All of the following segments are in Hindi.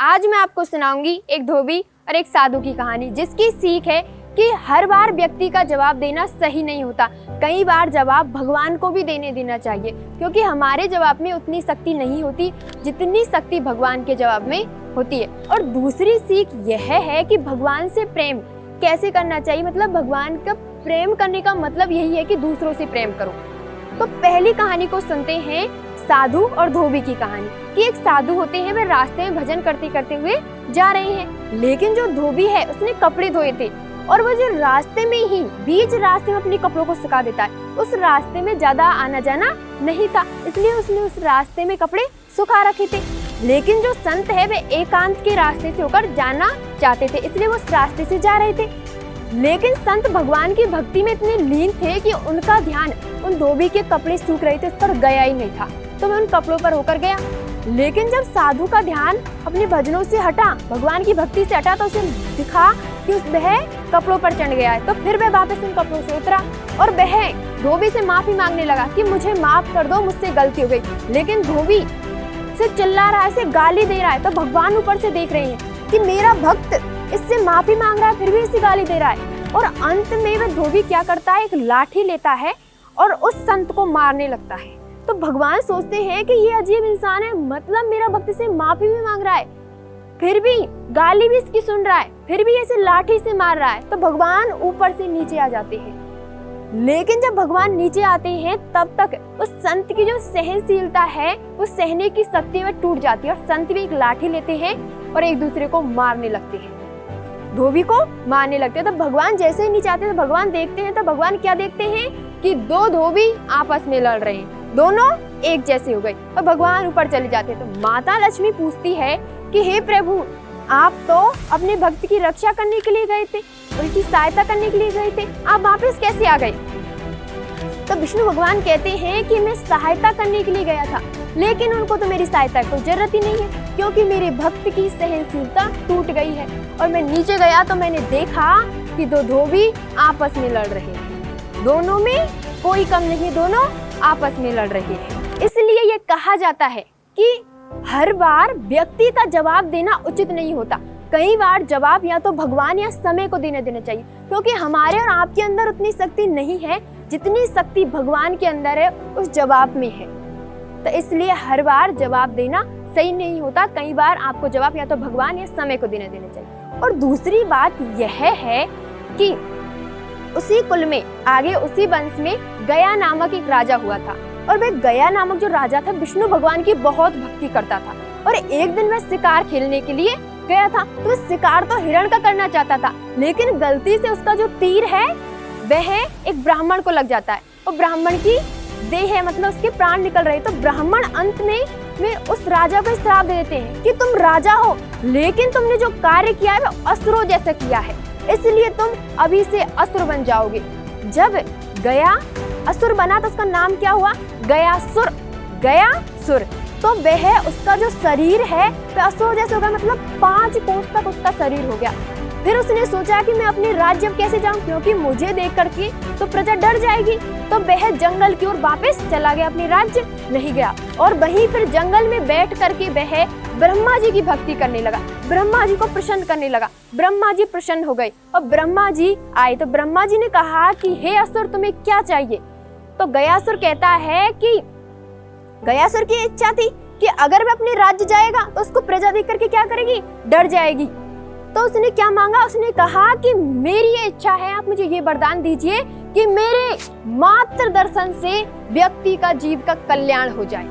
आज मैं आपको सुनाऊंगी एक धोबी और एक साधु की कहानी, जिसकी सीख है कि हर बार व्यक्ति का जवाब देना सही नहीं होता। कई बार जवाब भगवान को भी देना चाहिए, क्योंकि हमारे जवाब में उतनी शक्ति नहीं होती जितनी शक्ति भगवान के जवाब में होती है। और दूसरी सीख यह है कि भगवान से प्रेम कैसे करना चाहिए, मतलब भगवान का प्रेम करने का मतलब यही है कि दूसरों से प्रेम करो। तो पहली कहानी को सुनते हैं, साधु और धोबी की कहानी। कि एक साधु होते हैं, वे रास्ते में भजन करते करते हुए जा रहे हैं, लेकिन जो धोबी है उसने कपड़े धोए थे और वो जो रास्ते में ही बीच रास्ते में अपने कपड़ों को सुखा देता है। उस रास्ते में ज्यादा आना जाना नहीं था, इसलिए उसने उस रास्ते में कपड़े सुखा रखे थे। लेकिन जो संत है वे एकांत के रास्ते से होकर जाना चाहते थे, इसलिए वो उस रास्ते से जा रहे थे। लेकिन संत भगवान की भक्ति में इतने लीन थे कि उनका ध्यान उन धोबी के कपड़े सूख रहे थे उस पर गया ही नहीं था, तो वह उन कपड़ों पर होकर गया। लेकिन जब साधु का ध्यान अपने भजनों से हटा, भगवान की भक्ति से हटा, तो उसे दिखा कि वह कपड़ों पर चढ़ गया है। तो फिर वह वापस उन कपड़ों से उतरा और वह धोबी से माफी मांगने लगा कि मुझे माफ कर दो, मुझसे गलती हो गई। लेकिन धोबी से चिल्ला रहा है, से गाली दे रहा है। तो भगवान ऊपर से देख रहे हैं कि मेरा भक्त इससे माफी मांग रहा है, फिर भी इसे गाली दे रहा है। और अंत में वह धोबी क्या करता है, एक लाठी लेता है और उस संत को मारने लगता है। तो भगवान सोचते हैं कि ये अजीब इंसान है, मतलब मेरा भक्त से माफी भी मांग रहा है, फिर भी गाली भी इसकी सुन रहा है, फिर भी ऐसे लाठी से मार रहा है। तो भगवान ऊपर से नीचे आ जाते हैं। लेकिन जब भगवान नीचे आते हैं तब तक उस संत की जो सहनशीलता है, वो सहने की शक्ति में टूट जाती है और संत भी एक लाठी लेते हैं और एक दूसरे को मारने लगते हैं, धोबी को मारने लगते हैं। तो भगवान जैसे ही नीचे आते हैं, तो भगवान देखते हैं, तो भगवान क्या देखते हैं कि दो धोबी आपस में लड़ रहे हैं, दोनों एक जैसे हो गए। और भगवान ऊपर चले जाते हैं। तो माता लक्ष्मी पूछती है कि हे प्रभु, आप तो अपने भक्त की रक्षा करने के लिए गए थे, उनकी सहायता करने के लिए गए थे, आप वापस कैसे आ गए? तो विष्णु भगवान कहते हैं कि मैं सहायता करने के लिए गया था, लेकिन उनको तो मेरी सहायता की जरूरत ही नहीं है, क्योंकि मेरे भक्त की सहनशीलता टूट गई है। और मैं नीचे गया तो मैंने देखा कि दो धोबी आपस में लड़ रहे हैं, दोनों में कोई कम नहीं, दोनों आपस में लड़ रहे हैं। इसलिए ये कहा जाता है कि हर बार व्यक्ति का जवाब देना उचित नहीं होता। कई बार जवाब या तो भगवान या समय को देना चाहिए, क्योंकि हमारे और आपके अंदर उतनी शक्ति नहीं है जितनी शक्ति भगवान के अंदर है, उस जवाब में है। तो इसलिए हर बार जवाब देना सही नहीं होता। कई बार आपको जवाब या तो भगवान या समय को देना चाहिए। और दूसरी बात यह है कि उसी कुल में आगे उसी वंश में गया नामक एक राजा हुआ था, और वह गया नामक जो राजा था विष्णु भगवान की बहुत भक्ति करता था। और एक दिन वह शिकार खेलने के लिए गया था, तो वह शिकार तो हिरण का करना चाहता था, लेकिन गलती से उसका जो तीर है वह एक ब्राह्मण को लग जाता है और ब्राह्मण की देह है, मतलब उसके प्राण निकल रहे। तो ब्राह्मण अंत में उस राजा को श्राप दे देते हैं कि तुम राजा हो, लेकिन तुमने जो कार्य किया है वह असुरों जैसा किया है, इसलिए तुम अभी से असुर बन जाओगे। जब गया असुर बना तो उसका नाम क्या हुआ, गयासुर। गयासुर तो वह उसका जो शरीर है वह असुर जैसे होगा, मतलब 5 कोस तक उसका शरीर हो गया। फिर उसने सोचा कि मैं अपने राज्य कैसे जाऊं, क्योंकि मुझे देख करके तो प्रजा डर जाएगी। तो वह जंगल की ओर वापस चला गया, अपने राज्य नहीं गया। और वहीं फिर जंगल में बैठ करके वह ब्रह्मा जी की भक्ति करने लगा, ब्रह्मा जी को प्रसन्न करने लगा। ब्रह्मा जी प्रसन्न हो गए और ब्रह्मा जी आए। तो ब्रह्मा जी ने कहा कि हे असुर, तुम्हें क्या चाहिए? तो गयासुर कहता है कि गयासुर की इच्छा थी कि अगर वह अपने राज्य जाएगा तो उसको प्रजा देख करके क्या करेगी, डर जाएगी। तो उसने क्या मांगा, उसने कहा कि मेरी ये इच्छा है, आप मुझे ये वरदान दीजिए कि मेरे मात्र दर्शन से व्यक्ति का, जीव का कल्याण हो जाए,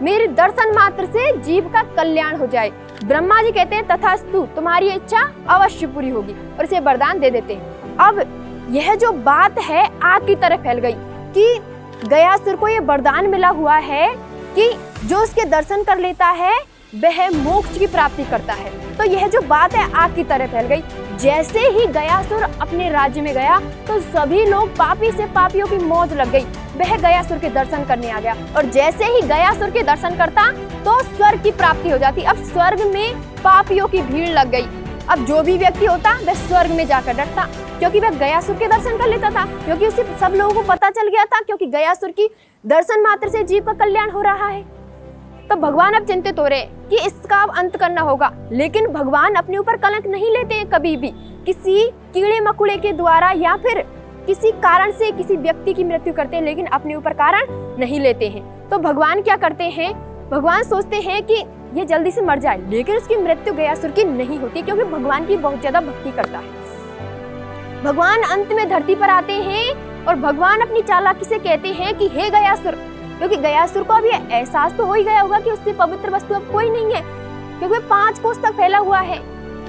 मेरे दर्शन मात्र से जीव का कल्याण हो जाए। ब्रह्मा जी कहते हैं तथास्तु, तुम्हारी इच्छा अवश्य पूरी होगी, और इसे वरदान दे देते हैं। अब यह जो बात है आग की तरह फैल गई कि गयासुर को यह वरदान मिला हुआ है कि जो उसके दर्शन कर लेता है वह मोक्ष की प्राप्ति करता है। तो यह जो बात है आग की तरह फैल गई। जैसे ही गयासुर अपने राज्य में गया तो सभी लोग पापी से पापियों की मौज लग गई। वह गयासुर के दर्शन करने आ गया, और जैसे ही गयासुर के दर्शन करता तो स्वर्ग की प्राप्ति हो जाती। अब स्वर्ग में पापियों की भीड़ लग गई। अब जो भी व्यक्ति होता वह स्वर्ग में जाकर डरता, क्योंकि वह गयासुर के दर्शन कर लेता था, क्योंकि उसे सब लोगों को पता चल गया था, क्योंकि गयासुर की दर्शन मात्र से जीव का कल्याण हो रहा है। तो भगवान अब चिंतित हो रहे हैं कि इसका अब अंत करना होगा। लेकिन भगवान अपने ऊपर कलंक नहीं लेते हैं कभी भी, किसी कीड़े मकोड़े के द्वारा या फिर किसी कारण से किसी व्यक्ति की मृत्यु करते हैं, लेकिन अपने ऊपर कारण नहीं लेते हैं। तो भगवान क्या करते हैं, भगवान सोचते हैं कि ये जल्दी से मर जाए, लेकिन उसकी मृत्यु गयासुर की नहीं होती, क्योंकि भगवान की बहुत ज्यादा भक्ति करता है। भगवान अंत में धरती पर आते हैं और भगवान अपनी चालाकी से कहते हैं कि हे गयासुर, क्योंकि गयासुर को अब ये एहसास तो हो ही गया होगा कि उससे पवित्र वस्तु अब कोई नहीं है, क्योंकि 5 कोस तक फैला हुआ है।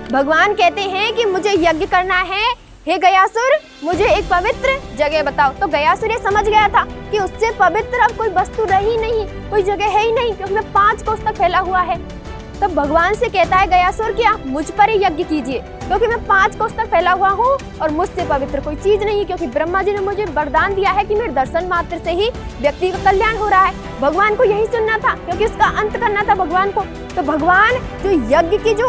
भगवान कहते हैं कि मुझे यज्ञ करना है, हे गयासुर मुझे एक पवित्र जगह बताओ। तो गयासुर ये समझ गया था कि उससे पवित्र अब कोई वस्तु रही नहीं, कोई जगह है ही नहीं, क्योंकि मैं 5 कोस तक फैला हुआ है। तब भगवान से कहता है गयासुर कि आप मुझ पर ही यज्ञ कीजिए, क्योंकि मैं 5 कोस तक फैला हुआ हूँ और मुझसे पवित्र कोई चीज नहीं, क्योंकि ब्रह्मा जी ने मुझे वरदान दिया है कि मेरे दर्शन मात्र से ही व्यक्ति का कल्याण हो रहा है। भगवान को यही सुनना था, क्योंकि उसका अंत करना था भगवान को। तो भगवान जो यज्ञ की जो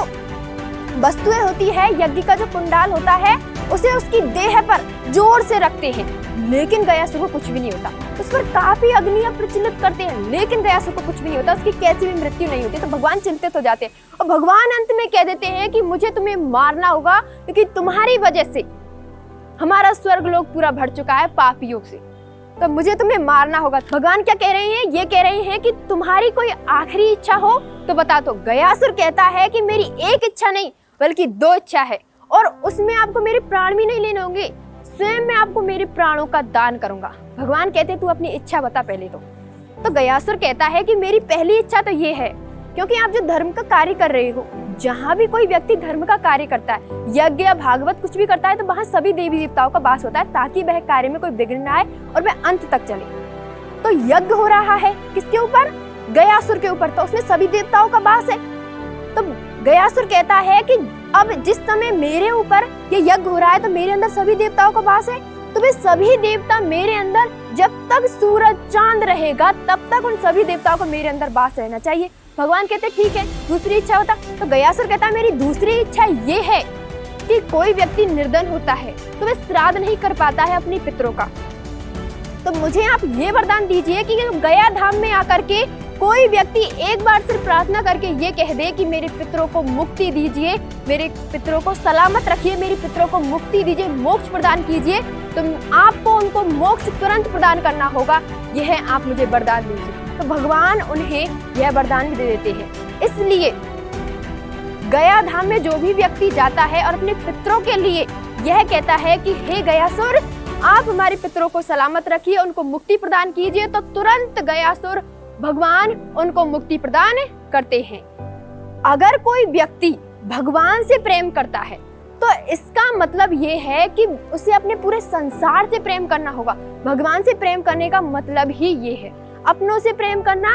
वस्तुएं होती है, यज्ञ का जो कुंडाल होता है, उसे उसकी देह पर जोर से रखते हैं, लेकिन गयासुर को कुछ भी नहीं होता। उस पर काफी अग्नियां प्रज्वलित करते हैं, लेकिन गयासुर को कुछ भी नहीं होता, उसकी कैसी भी मृत्यु नहीं होती। तो भगवान चिंतित हो जाते हैं और भगवान अंत में कह देते हैं कि मुझे तुम्हें मारना होगा, क्योंकि तुम्हारी वजह से हमारा स्वर्ग लोक पूरा भर चुका है पापियों से, तो मुझे तुम्हें मारना होगा। भगवान क्या कह रहे हैं, ये कह रहे हैं कि तुम्हारी कोई आखिरी इच्छा हो तो बता दो। गयासुर कहता है कि मेरी एक इच्छा नहीं बल्कि 2 इच्छा है, और उसमें आपको मेरे प्राण भी नहीं लेने होंगे, स्वयं मैं आपको मेरे प्राणों का दान करूंगा। भगवान कहते तू अपनी इच्छा बता पहले तो गयासुर कहता है कि मेरी पहली इच्छा तो ये है, क्योंकि आप जो धर्म का कार्य कर रहे हो, जहाँ भी कोई व्यक्ति धर्म का कार्य करता है, यज्ञ या भागवत कुछ भी करता है, तो वहाँ सभी देवी देवताओं का वास होता है, ताकि वह कार्य में कोई विघ्न ना आए और वह अंत तक चले। तो यज्ञ हो रहा है किसके ऊपर, गयासुर के ऊपर, तो उसमें सभी देवताओं का वास है। तो गयासुर कहता है कि अब जिस समय मेरे ऊपर ये यज्ञ हो रहा है, तो मेरे अंदर सभी देवताओं का वास है, तो वे सभी देवता मेरे अंदर, जब तक सूरज चांद रहेगा तब तक उन सभी देवताओं को मेरे अंदर वास रहना चाहिए। भगवान कहते ठीक है, दूसरी इच्छा होता। तो गयासुर कहता है मेरी दूसरी इच्छा ये है कि कोई व्यक्ति निर्धन होता है तो वह श्राद्ध नहीं कर पाता है अपने पितरों का, तो मुझे आप ये वरदान दीजिए कि गया धाम में आकर के कोई व्यक्ति एक बार सिर्फ प्रार्थना करके ये कह दे कि मेरे पितरों को मुक्ति दीजिए, मेरे पितरों को सलामत रखिए, मेरे पितरों को मुक्ति दीजिए, मोक्ष प्रदान कीजिए, तो आपको उनको मोक्ष तुरंत प्रदान करना होगा, यह आप मुझे वरदान दीजिए। तो भगवान उन्हें यह वरदान भी दे देते हैं। इसलिए गया धाम में जो भी व्यक्ति जाता है और अपने पितरों के लिए यह कहता है कि हे गयासुर आप हमारे पितरों को सलामत रखिए, उनको मुक्ति प्रदान कीजिए, तो तुरंत गयासुर भगवान उनको मुक्ति प्रदान करते हैं। अगर कोई व्यक्ति भगवान से प्रेम करता है तो इसका मतलब ये है कि उसे अपने पूरे संसार से प्रेम करना होगा। भगवान से प्रेम करने का मतलब ही ये है। अपनों से प्रेम करना,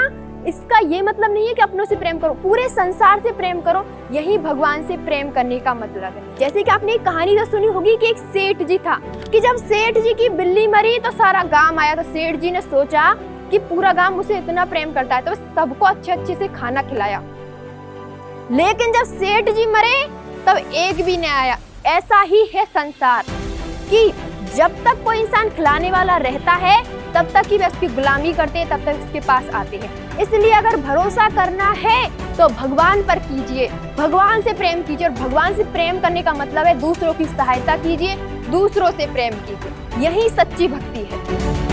इसका ये मतलब नहीं है कि अपनों से प्रेम करो, पूरे संसार से प्रेम करो, यही भगवान से प्रेम करने का मतलब है। जैसे कि आपने एक कहानी तो सुनी होगी कि एक सेठ जी था कि जब सेठ जी की बिल्ली मरी तो सारा गांव आया, तो सेठ जी ने सोचा कि पूरा गांव मुझे इतना प्रेम करता है, तो सबको अच्छे से खाना खिलाया। लेकिन जब सेठ जी मरे तब एक भी नहीं आया। ऐसा ही है संसार कि जब तक कोई इंसान खिलाने वाला रहता है तब तक ही वे उसकी गुलामी करते हैं, तब तक उसके पास आते हैं। इसलिए अगर भरोसा करना है तो भगवान पर कीजिए, भगवान से प्रेम कीजिए, और भगवान से प्रेम करने का मतलब है दूसरों की सहायता कीजिए, दूसरों से प्रेम कीजिए, यही सच्ची भक्ति है।